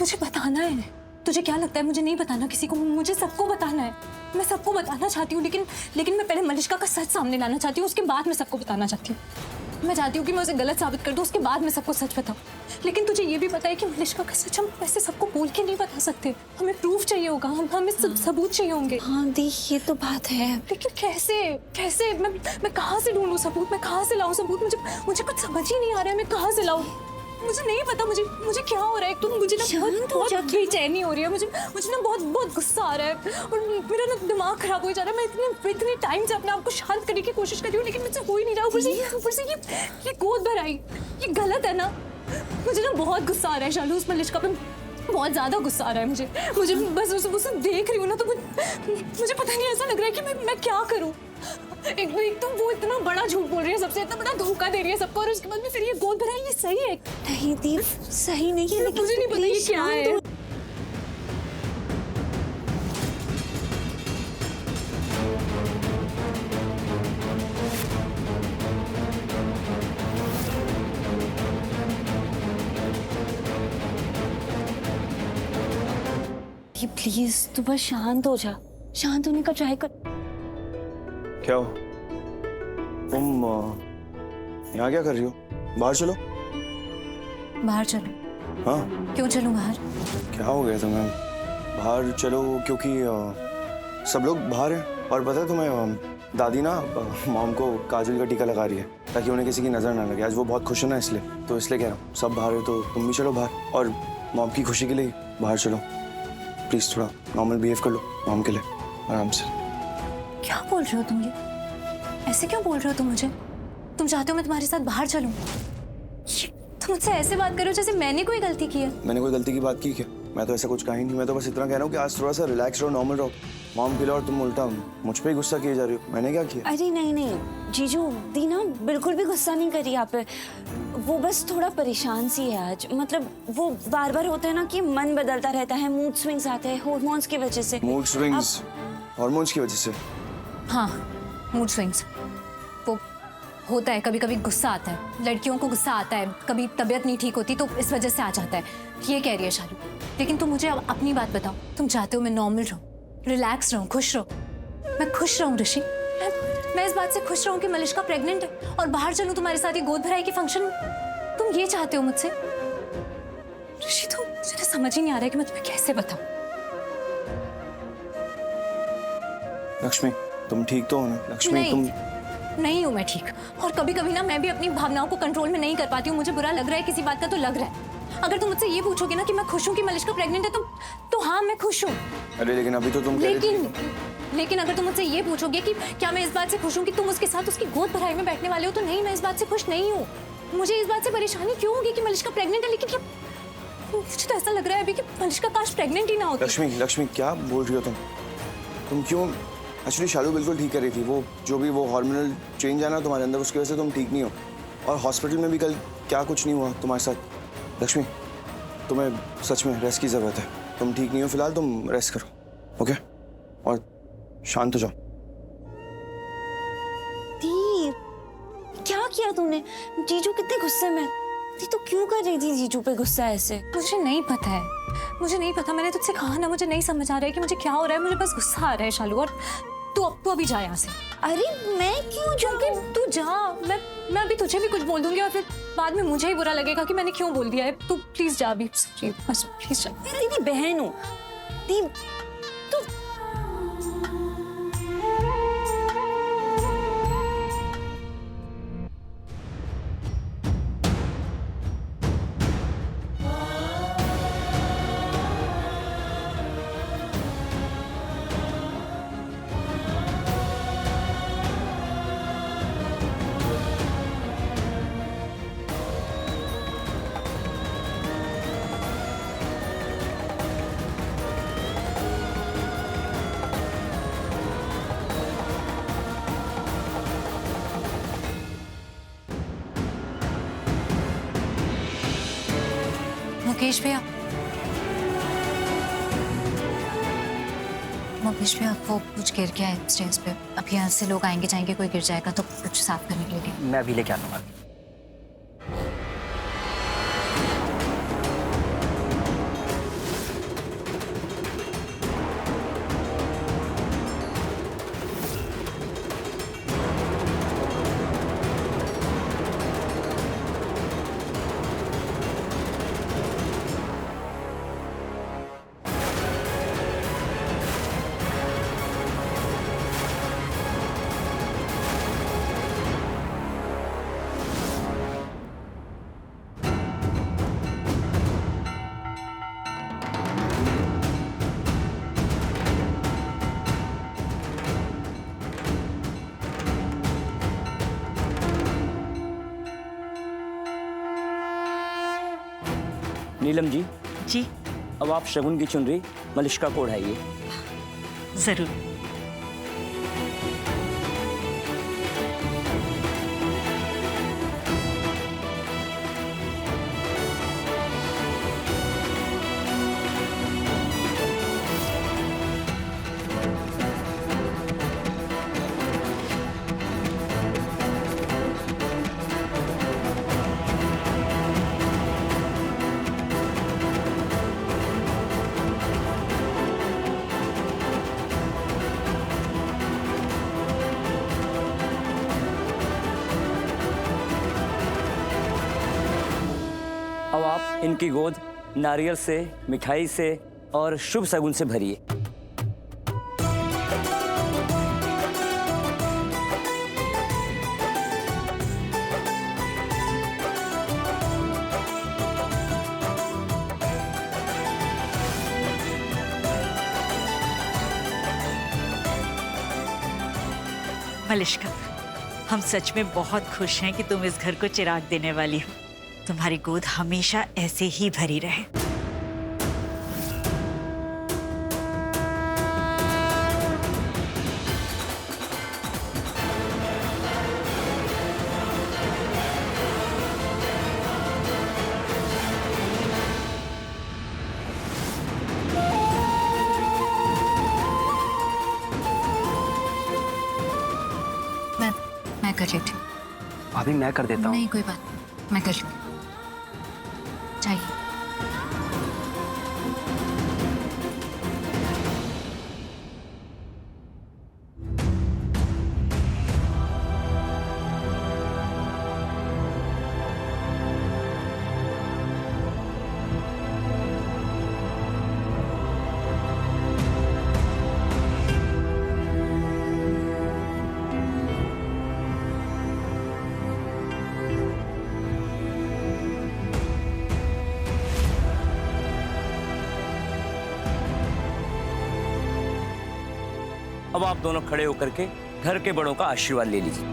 मुझे बताना है। तुझे क्या लगता है मुझे नहीं बताना किसी को? मुझे सबको बताना है। मैं सबको बताना चाहती हूँ, लेकिन मैं पहले मलिष्का का सच सामने लाना चाहती हूँ, उसके बाद मैं सबको बताना चाहती हूँ। मैं चाहती हूँ कि मैं उसे गलत साबित कर दूँ, उसके बाद मैं सबको सच बताऊँ। लेकिन तुझे ये भी पता है कि मलिष्का का सच हम ऐसे सबको बोल के नहीं बता सकते। हमें प्रूफ चाहिए होगा, हमें सबूत चाहिए होंगे। हाँ दी, ये तो बात है। लेकिन कैसे कैसे मैं कहाँ से ढूंढूं सबूत? मैं कहाँ से लाऊं सबूत? मुझे कुछ समझ ही नहीं आ रहा है, मैं कहाँ से लाऊं? मुझे नहीं पता मुझे क्या हो रहा है। तुम मुझे ना बहुत बेचैनी हो रही है। मुझे ना बहुत गुस्सा आ रहा है और मेरा ना दिमाग खराब हो जा रहा है। मैं इतने टाइम से अपने आप को शांत करने की कोशिश कर रही हूँ, लेकिन मुझसे हो ही नहीं रहा। ऊपर से ये गोद भराई, ये गलत है ना? मुझे ना बहुत गुस्सा आ रहा है शालू, उस मलिष्का पे बहुत ज्यादा गुस्सा आ रहा है मुझे बस उसे देख रही हूँ ना तो मुझे पता नहीं, ऐसा लग रहा है कि मैं क्या करूँ। एक तो वो इतना बड़ा झूठ बोल रही है सबसे, इतना बड़ा धोखा दे रही है सबको, और उसके बाद में फिर ये गोद भराई। ये सही है? नहीं दी, सही नहीं है, लेकिन मुझे नहीं पता ये क्या है। प्लीज तू बस शांत हो जा, शांत होने का ट्राई कर। क्या हो तुम यहाँ क्या कर रही हो? बाहर चलो। बाहर चलो? हाँ क्यों चलूं बाहर? क्या हो गया तुम्हें? बाहर चलो क्योंकि सब लोग बाहर हैं और पता है तुम्हें दादी ना मॉम को काजल का टीका लगा रही है ताकि उन्हें किसी की नजर ना लगे। आज वो बहुत खुश है ना, इसलिए कह रहा हूँ सब बाहर है तो तुम भी चलो बाहर, और मॉम की खुशी के लिए बाहर चलो। प्लीज थोड़ा नॉर्मल बिहेव कर लो मॉम के लिए, आराम से। क्या बोल रहे हो तुम? ये ऐसे क्यों बोल रहे हो तुम मुझे? तुम चाहते हो मैं तुम्हारे साथ बाहर चलूं? तुम मुझसे ऐसे बात करो जैसे मैंने कोई गलती की है। मैंने कोई गलती की बात की क्या? मैं तो ऐसा कुछ कहा ही नहीं। मैं तो बस इतना कह रहा हूँ कि आज थोड़ा सा रिलैक्स रहो, नॉर्मल रहो। मॉम के लिए और तुम उल्टा मुझ पे ही गुस्सा किए जा रही हो। मैंने क्या किया? अरे नहीं जीजू, दी ना बिल्कुल भी गुस्सा नहीं करी आप पे। वो बस थोड़ा परेशान सी है आज। मतलब वो बार बार होता है ना कि मन बदलता रहता है, मूड स्विंग्स आते हैं हार्मोन्स की वजह से। मूड स्विंग्स हार्मोन्स की वजह से? हाँ, मूड स्विंग्स वो होता है। कभी कभी गुस्सा आता है, लड़कियों को गुस्सा आता है, कभी तबीयत नहीं ठीक होती तो इस वजह से आ जाता है। ये कह रही है शालू। लेकिन तुम मुझे अब अपनी बात बताओ, तुम चाहते हो मैं नॉर्मल रहूं, रिलैक्स रहूं, खुश रहूं? मैं खुश रहूं ऋषि? मैं इस बात से खुश रहूं कि मलिष्का प्रेग्नेंट है और बाहर चलूं तुम्हारे साथ ये गोद भराई के फंक्शन में? तुम ये चाहते हो मुझसे? ऋषि तुम, मुझे समझ ही नहीं आ रहा है कि मैं तुम्हें कैसे बताऊं। लक्ष्मी तुम ठीक तो हो ना? लक्ष्मी नहीं, तुम नहीं हूं मैं ठीक। और कभी कभी ना मैं भी अपनी भावनाओं को कंट्रोल में नहीं कर पाती हूँ। मुझे बुरा लग रहा है किसी बात का तो लग रहा है। अगर तुम मुझसे ये पूछोगे ना कि मैं खुश हूँ कि मलिष्का प्रेग्नेंट है तो हाँ मैं खुश हूँ। अरे लेकिन अभी तो तुम लेकिन अगर तुम मुझसे ये पूछोगे कि क्या मैं इस बात से खुश हूँ कि तुम उसके साथ उसकी गोद भराई में बैठने वाले हो, तो नहीं, मैं इस बात से खुश नहीं हूँ। मुझे इस बात से परेशानी क्यों होगी कि मलिष्का प्रेग्नेंट है? लेकिन मुझे तो ऐसा लग रहा है अभी कि मलिष्का काश प्रेग्नेंट ही ना होती। लक्ष्मी क्या बोल रही हो तुम क्यों? एक्चुअली शालू बिल्कुल ठीक कर रही थी। वो जो भी वो हार्मोनल चेंज है ना तुम्हारे अंदर, उसकी वजह से तुम ठीक नहीं हो। और हॉस्पिटल में भी कल क्या कुछ नहीं हुआ तुम्हारे साथ। लक्ष्मी तुम्हें सच में रेस्ट की जरूरत है। तुम ठीक नहीं हो फिलहाल, तुम रेस्ट करो, ओके? और शांत हो जाओ। दी क्या किया तूने? जीजू कितने गुस्से में। दी तो क्यों कर रही थी जीजू पे गुस्सा ऐसे? मुझे नहीं पता है, मुझे नहीं पता। मैंने तुझसे कहा ना, मुझे नहीं समझ आ रहा है कि मुझे क्या हो रहा है। मुझे बस गुस्सा आ रहा है शालू। और तू अभी जा यहाँ से। अरे मैं क्यों जाऊँ? तू जा। मैं अभी तुझे भी कुछ बोल दूंगी और फिर बाद में मुझे ही बुरा लगेगा कि मैंने क्यों बोल दिया है। तू प्लीज जा अभी, बस प्लीज जा। मैं तेरी बहन हूँ दी। तू मुकेश भैया, वो कुछ गिर गया है स्टेज पे। अब यहाँ से लोग आएंगे जाएंगे, कोई गिर जाएगा तो कुछ साफ करने के लिए। मैं भी लेके आता हूँ। नीलम जी, जी अब आप शगुन की चुनरी मलिश्का को ओढ़ाइए। जरूर। अब आप इनकी गोद नारियल से, मिठाई से और शुभ शगुन से भरिए। मलिश्का, हम सच में बहुत खुश हैं कि तुम इस घर को चिराग देने वाली हो। तुम्हारी गोद हमेशा ऐसे ही भरी रहे। मैं कर लेती हूँ। भाभी मैं कर देता हूँ। नहीं कोई बात नहीं, मैं कर लूँगी। चाहिए। अब आप दोनों खड़े होकर के घर के बड़ों का आशीर्वाद ले लीजिए।